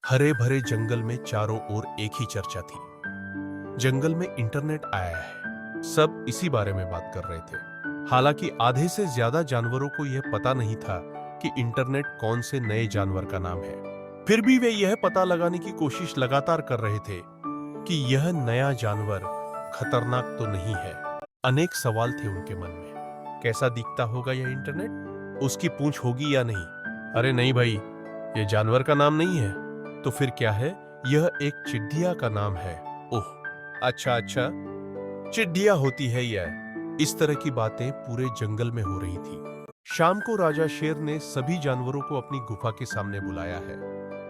हरे भरे जंगल में चारों ओर एक ही चर्चा थी। जंगल में इंटरनेट आया है। सब इसी बारे में बात कर रहे थे। हालांकि आधे से ज्यादा जानवरों को यह पता नहीं था कि इंटरनेट कौन से नए जानवर का नाम है। फिर भी वे यह पता लगाने की कोशिश लगातार कर रहे थे कि यह नया जानवर खतरनाक तो नहीं है। अनेक सवाल थे उनके मन में। कैसा दिखता होगा यह इंटरनेट? उसकी पूंछ होगी या नहीं? अरे नहीं भाई, यह जानवर का नाम नहीं है। तो फिर क्या है? यह एक चिड़िया का नाम है। ओह, अच्छा, चिड़िया होती है यह। इस तरह की बातें पूरे जंगल में हो रही थी। शाम को राजा शेर ने सभी जानवरों को अपनी गुफा के सामने बुलाया है।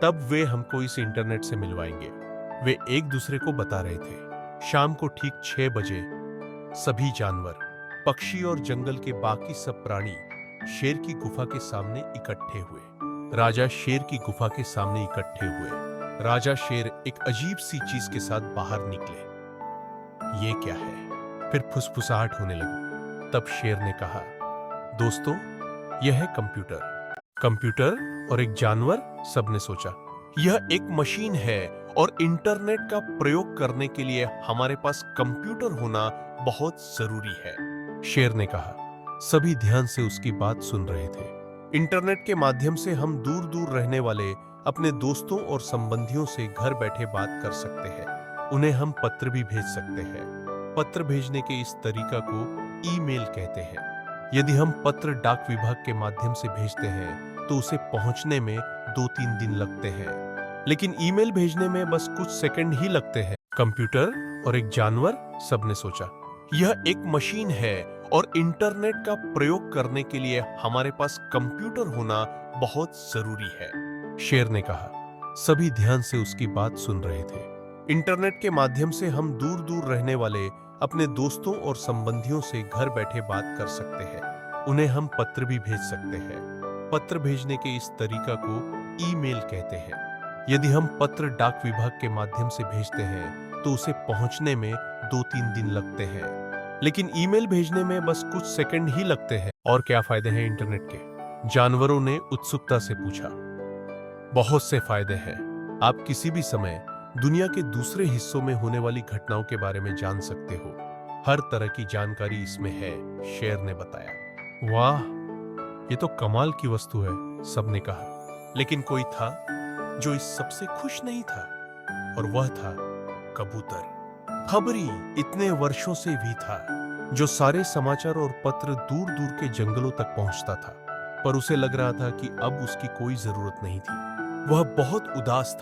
तब वे हमको इस इंटरनेट से मिलवाएंगे। वे एक दूसरे को बता रहे थे। शाम को ठीक 6 बजे सभी जानवर, पक्षी और जंगल के बाकी सब प्राणी शेर की गुफा के सामने इकट्ठे हुए। राजा शेर की गुफा के सामने इकट्ठे हुए। राजा शेर एक अजीब सी चीज के साथ बाहर निकले। ये क्या है? फिर फुसफुसाहट होने लगी। तब शेर ने कहा, दोस्तों, यह है कंप्यूटर। कंप्यूटर और एक जानवर? सबने सोचा। यह एक मशीन है और इंटरनेट का प्रयोग करने के लिए हमारे पास कंप्यूटर होना बहुत जरूरी है, शेर ने कहा। सभी ध्यान से उसकी बात सुन रहे थे। इंटरनेट के माध्यम से हम दूर दूर रहने वाले अपने दोस्तों और संबंधियों से घर बैठे बात कर सकते हैं। उन्हें हम पत्र भी भेज सकते हैं। पत्र भेजने के इस तरीका को ईमेल कहते हैं। यदि हम पत्र डाक विभाग के माध्यम से भेजते हैं तो उसे पहुंचने में 2-3 दिन लगते हैं, लेकिन ईमेल भेजने में बस कुछ सेकंड ही लगते हैं। कंप्यूटर और एक जानवर? सबने सोचा। यह एक मशीन है और इंटरनेट का प्रयोग करने के लिए हमारे पास कंप्यूटर होना बहुत जरूरी है, शेर ने कहा। सभी ध्यान से उसकी बात सुन रहे थे। इंटरनेट के माध्यम से हम दूर दूर रहने वाले अपने दोस्तों और संबंधियों से घर बैठे बात कर सकते हैं। उन्हें हम पत्र भी भेज सकते हैं। पत्र भेजने के इस तरीका को ईमेल कहते हैं। यदि हम पत्र डाक विभाग के माध्यम से भेजते हैं तो उसे पहुंचने में 2-3 दिन लगते हैं, लेकिन ईमेल भेजने में बस कुछ सेकंड ही लगते हैं। और क्या फायदे हैं इंटरनेट के? जानवरों ने उत्सुकता से पूछा। बहुत से फायदे हैं। आप किसी भी समय दुनिया के दूसरे हिस्सों में होने वाली घटनाओं के बारे में जान सकते हो। हर तरह की जानकारी इसमें है, शेर ने बताया। वाह, ये तो कमाल की वस्तु है, सबने कहा। लेकिन कोई था जो इस सबसे खुश नहीं था, और वह था कबूतर। खबरी इतने वर्षों से भी था, जो सारे समाचार और पत्र दूर दूर के जंगलों तक पहुंचता था, पर उसे लग रहा था कि अब उसकी कोई जरूरत नहीं थी। वह बहुत उदास था।